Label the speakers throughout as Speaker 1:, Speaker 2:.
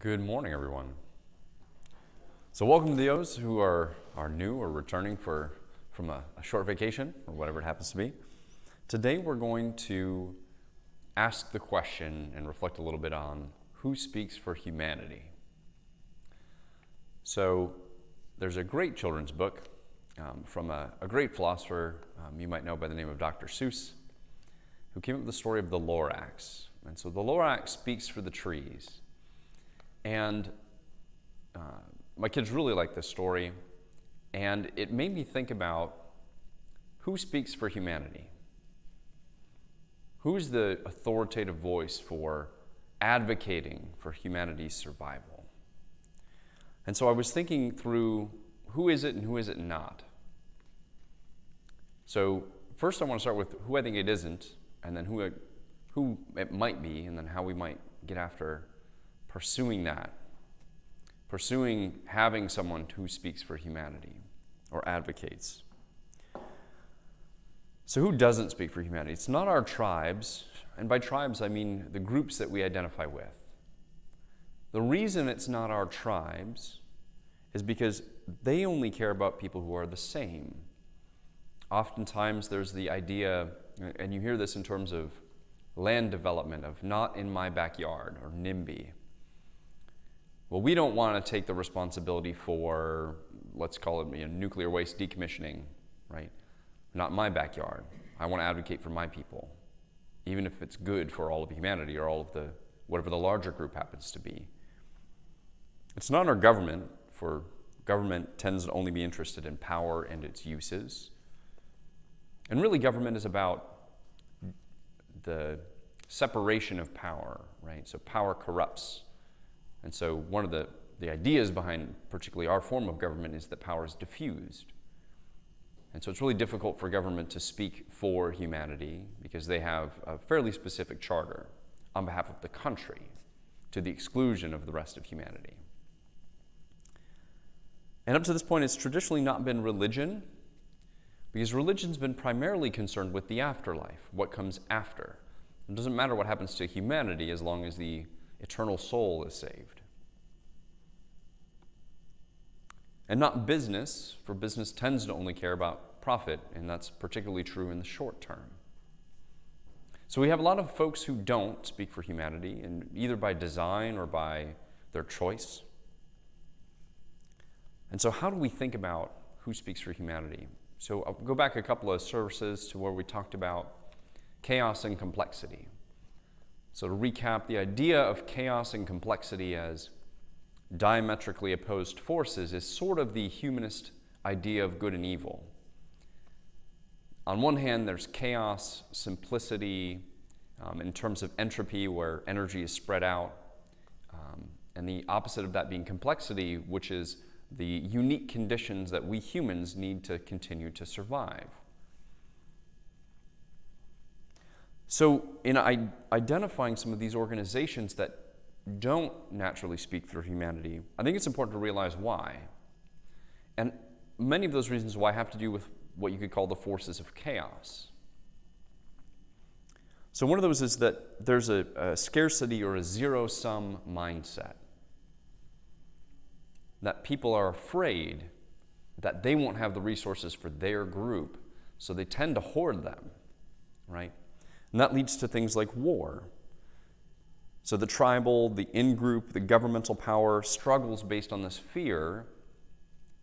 Speaker 1: Good morning, everyone. So welcome to those who are new or returning from a short vacation or whatever it happens to be. Today we're going to ask the question and reflect a little bit on who speaks for humanity. So there's a great children's book from a great philosopher you might know by the name of Dr. Seuss, who came up with the story of the Lorax. And so the Lorax speaks for the trees. And my kids really like this story, and it made me think about who speaks for humanity. Who's the authoritative voice for advocating for humanity's survival? And so I was thinking through who is it and who is it not. So first I want to start with who I think it isn't, and then who it might be, and then how we might get after pursuing having someone who speaks for humanity or advocates. So who doesn't speak for humanity? It's not our tribes, and by tribes I mean the groups that we identify with. The reason it's not our tribes is because they only care about people who are the same. Oftentimes there's the idea, and you hear this in terms of land development, of not in my backyard, or NIMBY. Well, we don't want to take the responsibility for, let's call it nuclear waste decommissioning, right? Not my backyard. I want to advocate for my people, even if it's good for all of humanity or all of whatever the larger group happens to be. It's not our government, for government tends to only be interested in power and its uses. And really government is about the separation of power, right? So power corrupts. And so one of the ideas behind particularly our form of government is that power is diffused. And so it's really difficult for government to speak for humanity because they have a fairly specific charter on behalf of the country to the exclusion of the rest of humanity. And up to this point, it's traditionally not been religion, because religion's been primarily concerned with the afterlife, what comes after. It doesn't matter what happens to humanity as long as the eternal soul is saved. And not business, for business tends to only care about profit, and that's particularly true in the short term. So we have a lot of folks who don't speak for humanity, and either by design or by their choice. And so how do we think about who speaks for humanity? So I'll go back a couple of services to where we talked about chaos and complexity. So to recap, the idea of chaos and complexity as diametrically opposed forces is sort of the humanist idea of good and evil. On one hand, there's chaos, simplicity, in terms of entropy, where energy is spread out, and the opposite of that being complexity, which is the unique conditions that we humans need to continue to survive. So in identifying some of these organizations that don't naturally speak for humanity, I think it's important to realize why. And many of those reasons why have to do with what you could call the forces of chaos. So one of those is that there's a scarcity or a zero-sum mindset. That people are afraid that they won't have the resources for their group, so they tend to hoard them, right? And that leads to things like war. So the tribal, the in-group, the governmental power struggles based on this fear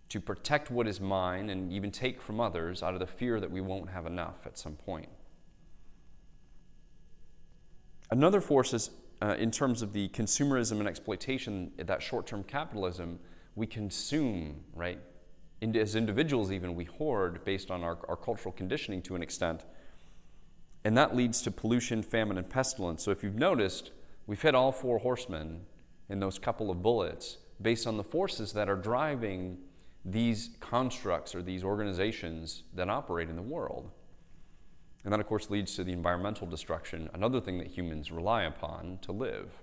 Speaker 1: to protect what is mine and even take from others out of the fear that we won't have enough at some point. Another force is, in terms of the consumerism and exploitation, that short-term capitalism, we consume, right? As individuals even, we hoard based on our cultural conditioning to an extent. And that leads to pollution, famine, and pestilence. So if you've noticed, we've hit all four horsemen in those couple of bullets based on the forces that are driving these constructs or these organizations that operate in the world. And that, of course, leads to the environmental destruction, another thing that humans rely upon to live.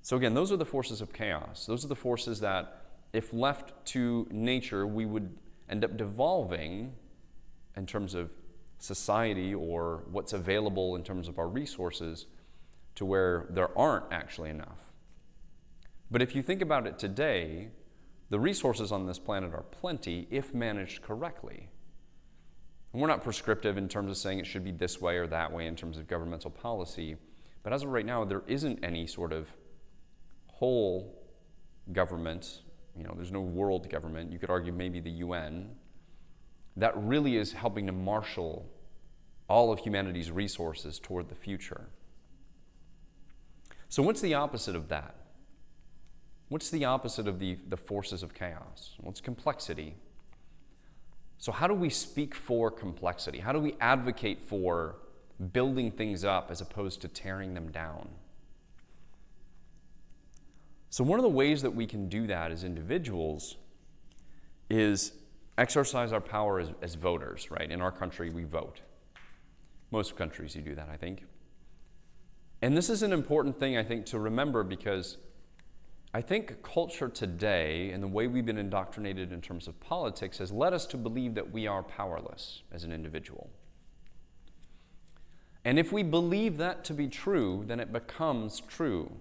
Speaker 1: So again, those are the forces of chaos. Those are the forces that, if left to nature, we would end up devolving in terms of society or what's available in terms of our resources to where there aren't actually enough. But if you think about it today, the resources on this planet are plenty if managed correctly. And we're not prescriptive in terms of saying it should be this way or that way in terms of governmental policy, but as of right now, there isn't any sort of whole government, there's no world government, you could argue maybe the UN, that really is helping to marshal all of humanity's resources toward the future. So what's the opposite of that? What's the opposite of the forces of chaos? Well, it's complexity. So how do we speak for complexity? How do we advocate for building things up as opposed to tearing them down? So one of the ways that we can do that as individuals is exercise our power as voters, right? In our country, we vote. Most countries, you do that, I think. And this is an important thing, I think, to remember, because I think culture today and the way we've been indoctrinated in terms of politics has led us to believe that we are powerless as an individual. And if we believe that to be true, then it becomes true.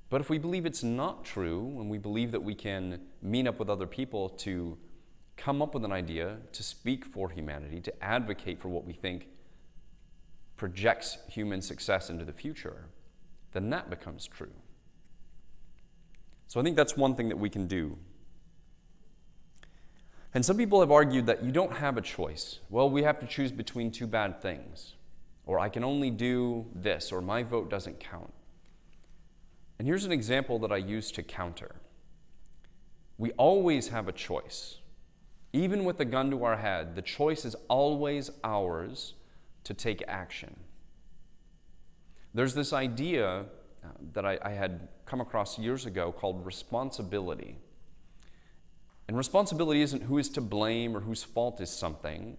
Speaker 1: But if we believe it's not true, and we believe that we can meet up with other people to come up with an idea, to speak for humanity, to advocate for what we think projects human success into the future, then that becomes true. So I think that's one thing that we can do. And some people have argued that you don't have a choice. Well, we have to choose between two bad things. Or I can only do this, or my vote doesn't count. And here's an example that I use to counter. We always have a choice. Even with a gun to our head, the choice is always ours to take action. There's this idea that I had come across years ago called responsibility. And responsibility isn't who is to blame or whose fault is something,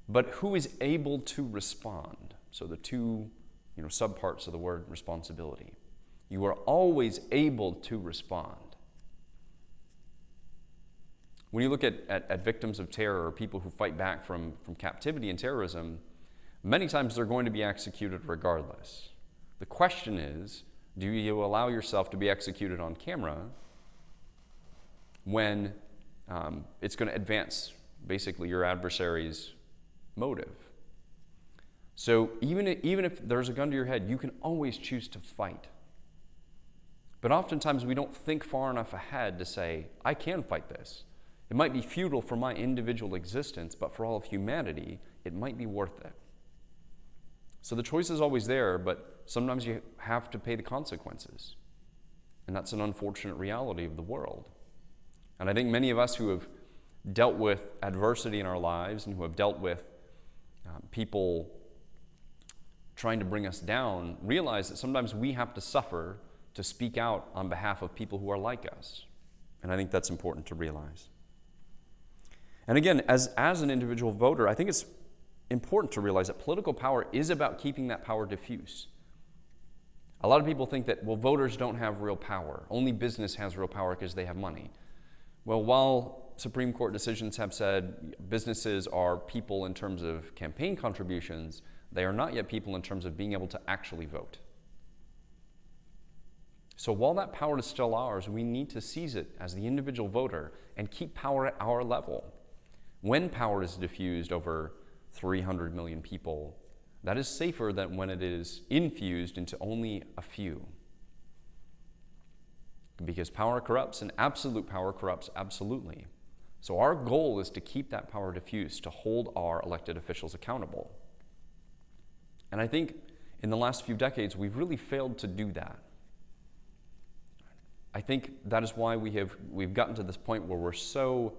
Speaker 1: but who is able to respond. So the two subparts of the word responsibility. You are always able to respond. When you look at victims of terror or people who fight back from captivity and terrorism, many times they're going to be executed regardless. The question is, do you allow yourself to be executed on camera when it's going to advance basically your adversary's motive? So even if there's a gun to your head, you can always choose to fight. But oftentimes we don't think far enough ahead to say, I can fight this. It might be futile for my individual existence, but for all of humanity, it might be worth it. So the choice is always there, but sometimes you have to pay the consequences. And that's an unfortunate reality of the world. And I think many of us who have dealt with adversity in our lives and who have dealt with people trying to bring us down realize that sometimes we have to suffer to speak out on behalf of people who are like us. And I think that's important to realize. And again, as an individual voter, I think it's important to realize that political power is about keeping that power diffuse. A lot of people think that, voters don't have real power. Only business has real power because they have money. Well, while Supreme Court decisions have said businesses are people in terms of campaign contributions, they are not yet people in terms of being able to actually vote. So while that power is still ours, we need to seize it as the individual voter and keep power at our level. When power is diffused over 300 million people, that is safer than when it is infused into only a few. Because power corrupts, and absolute power corrupts absolutely. So our goal is to keep that power diffused, to hold our elected officials accountable. And I think in the last few decades, we've really failed to do that. I think that is why we've gotten to this point where we're so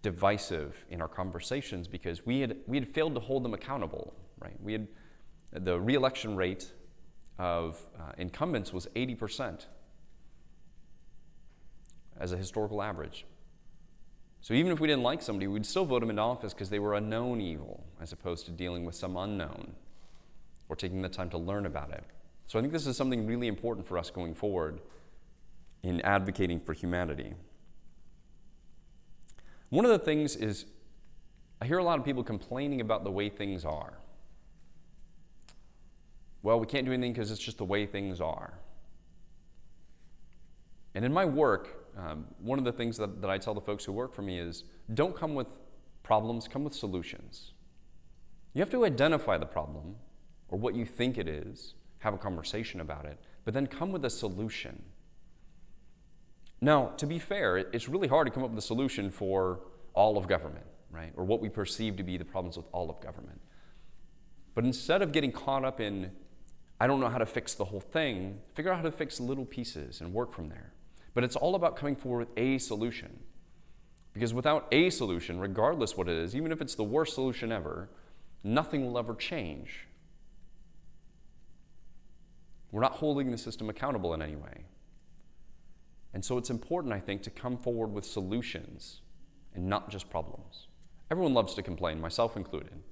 Speaker 1: divisive in our conversations, because we had failed to hold them accountable, right? The re-election rate of incumbents was 80% as a historical average. So even if we didn't like somebody, we'd still vote them into office because they were a known evil, as opposed to dealing with some unknown or taking the time to learn about it. So I think this is something really important for us going forward in advocating for humanity. One of the things is, I hear a lot of people complaining about the way things are. well, we can't do anything because it's just the way things are. And in my work, one of the things that I tell the folks who work for me is, don't come with problems, come with solutions. You have to identify the problem, or what you think it is, have a conversation about it, but then come with a solution. Now, to be fair, it's really hard to come up with a solution for all of government, right? Or what we perceive to be the problems with all of government. But instead of getting caught up in, I don't know how to fix the whole thing, figure out how to fix little pieces and work from there. But it's all about coming forward with a solution. Because without a solution, regardless what it is, even if it's the worst solution ever, nothing will ever change. We're not holding the system accountable in any way. And so it's important, I think, to come forward with solutions and not just problems. Everyone loves to complain, myself included,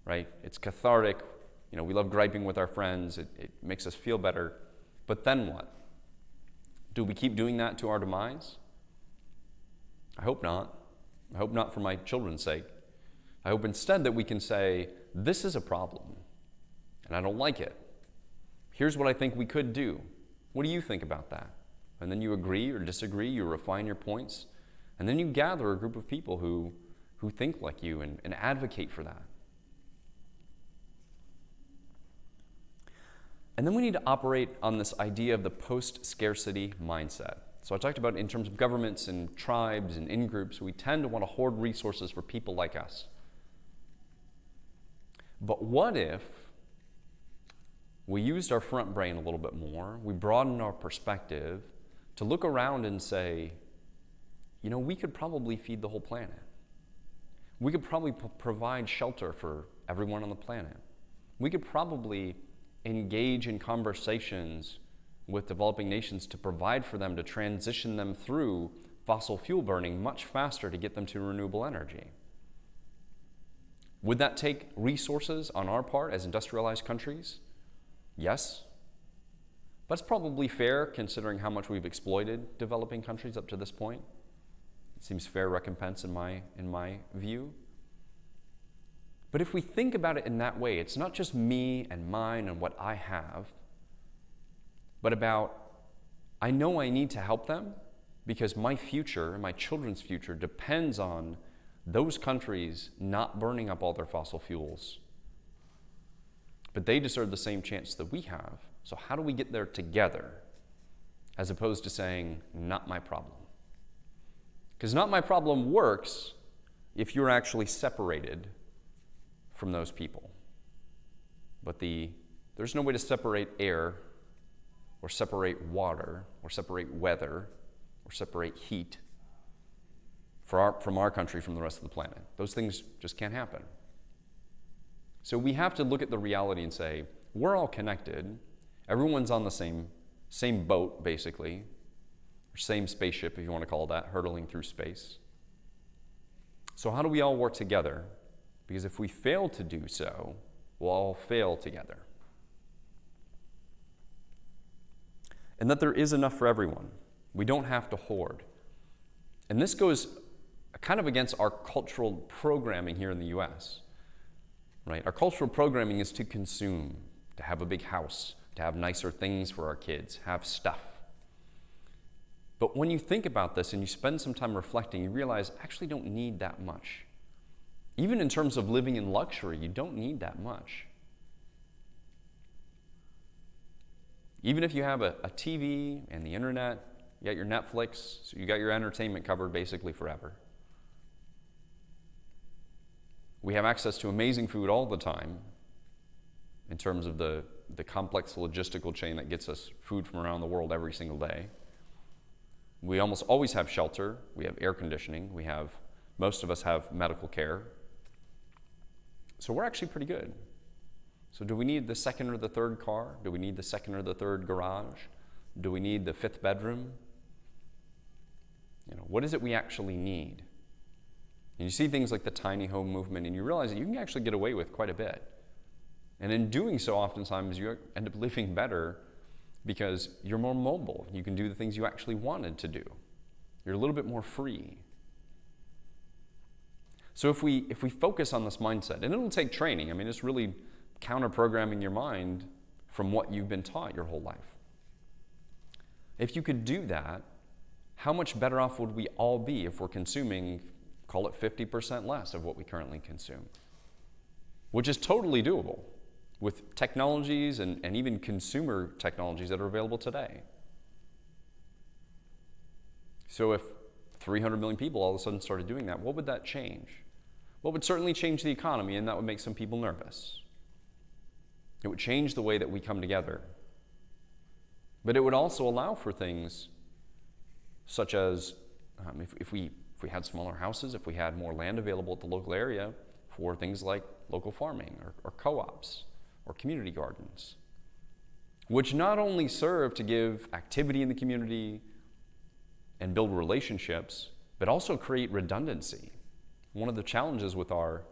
Speaker 1: right? It's cathartic. We love griping with our friends. It makes us feel better. But then what? Do we keep doing that to our demise? I hope not. I hope not for my children's sake. I hope instead that we can say, this is a problem, and I don't like it. Here's what I think we could do. What do you think about that? And then you agree or disagree, you refine your points, and then you gather a group of people who think like you and advocate for that. And then we need to operate on this idea of the post-scarcity mindset. So I talked about in terms of governments and tribes and in-groups, we tend to want to hoard resources for people like us. But what if we used our front brain a little bit more, we broadened our perspective to look around and say, we could probably feed the whole planet. We could probably provide shelter for everyone on the planet. We could probably engage in conversations with developing nations to provide for them, to transition them through fossil fuel burning much faster to get them to renewable energy. Would that take resources on our part as industrialized countries? Yes. But it's probably fair considering how much we've exploited developing countries up to this point. It seems fair recompense in my view. But if we think about it in that way, it's not just me and mine and what I have, but about, I know I need to help them because my future, my children's future, depends on those countries not burning up all their fossil fuels. But they deserve the same chance that we have. So how do we get there together, as opposed to saying, not my problem? Because not my problem works if you're actually separated from those people. But there's no way to separate air, or separate water, or separate weather, or separate heat from our country from the rest of the planet. Those things just can't happen. So we have to look at the reality and say, we're all connected. Everyone's on the same boat, basically, or same spaceship, if you want to call it that, hurtling through space. So how do we all work together? Because if we fail to do so, we'll all fail together. And that there is enough for everyone. We don't have to hoard. And this goes kind of against our cultural programming here in the US. Right? Our cultural programming is to consume, to have a big house, to have nicer things for our kids, have stuff. But when you think about this and you spend some time reflecting, you realize I actually don't need that much. Even in terms of living in luxury, you don't need that much. Even if you have a TV and the internet, you got your Netflix, so you got your entertainment covered basically forever. We have access to amazing food all the time in terms of the complex logistical chain that gets us food from around the world every single day. We almost always have shelter. We have air conditioning. Most of us have medical care. So we're actually pretty good. So do we need the second or the third car? Do we need the second or the third garage? Do we need the fifth bedroom? What is it we actually need? And you see things like the tiny home movement, and you realize that you can actually get away with quite a bit. And in doing so, oftentimes, you end up living better because you're more mobile. You can do the things you actually wanted to do. You're a little bit more free. So if we focus on this mindset, and it'll take training. It's really counter-programming your mind from what you've been taught your whole life. If you could do that, how much better off would we all be if we're consuming, call it 50% less of what we currently consume? Which is totally doable with technologies and even consumer technologies that are available today. So if 300 million people all of a sudden started doing that, what would that change? Well, it would certainly change the economy, and that would make some people nervous. It would change the way that we come together. But it would also allow for things such as if we had smaller houses, if we had more land available at the local area for things like local farming or co-ops or community gardens, which not only serve to give activity in the community and build relationships, but also create redundancy. One of the challenges with our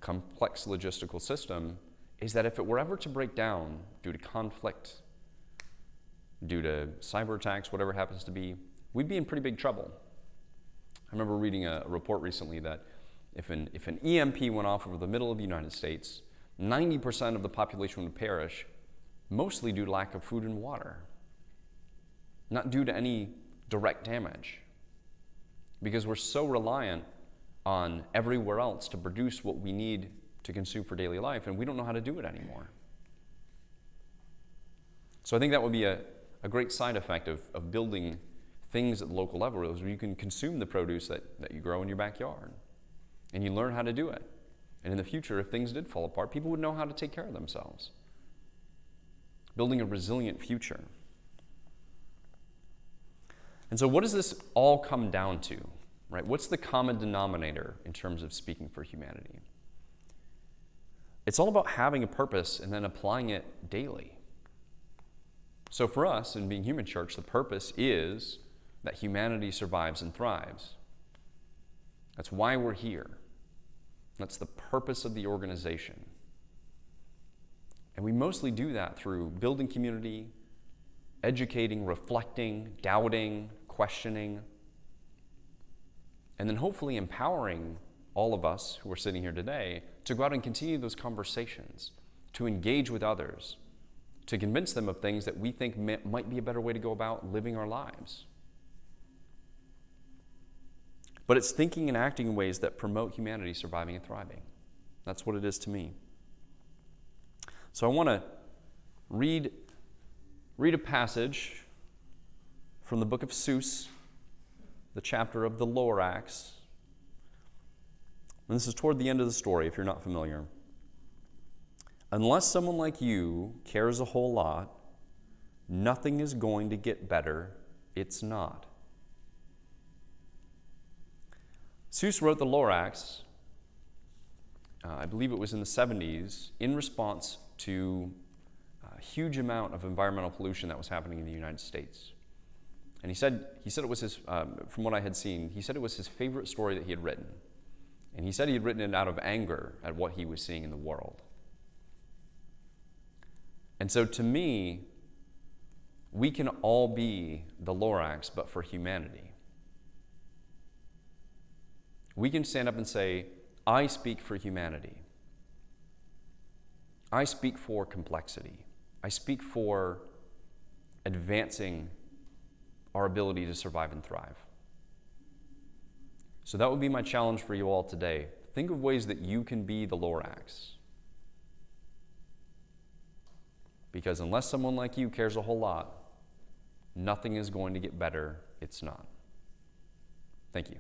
Speaker 1: complex logistical system is that if it were ever to break down due to conflict, due to cyber attacks, whatever it happens to be, we'd be in pretty big trouble. I remember reading a report recently that if an EMP went off over the middle of the United States, 90% of the population would perish, mostly due to lack of food and water, not due to any direct damage, because we're so reliant on everywhere else to produce what we need to consume for daily life, and we don't know how to do it anymore. So I think that would be a great side effect of building things at the local level, is where you can consume the produce that you grow in your backyard, and you learn how to do it. And in the future, if things did fall apart, people would know how to take care of themselves. Building a resilient future. And so what does this all come down to, right? What's the common denominator in terms of speaking for humanity? It's all about having a purpose and then applying it daily. So for us in Being Human Church, the purpose is that humanity survives and thrives. That's why we're here. That's the purpose of the organization. And we mostly do that through building community, educating, reflecting, doubting, questioning, and then hopefully empowering all of us who are sitting here today to go out and continue those conversations, to engage with others, to convince them of things that we think might be a better way to go about living our lives. But it's thinking and acting in ways that promote humanity surviving and thriving. That's what it is to me. So I want to read a passage from the book of Seuss, the chapter of the Lorax. And this is toward the end of the story, if you're not familiar. Unless someone like you cares a whole lot, nothing is going to get better. It's not. Seuss wrote the Lorax, I believe it was in the 70s, in response to a huge amount of environmental pollution that was happening in the United States. And he said it was his, from what I had seen, he said it was his favorite story that he had written. And he said he had written it out of anger at what he was seeing in the world. And so to me, we can all be the Lorax, but for humanity. We can stand up and say, I speak for humanity. I speak for complexity. I speak for advancing our ability to survive and thrive. So that would be my challenge for you all today. Think of ways that you can be the Lorax. Because unless someone like you cares a whole lot, nothing is going to get better. It's not. Thank you.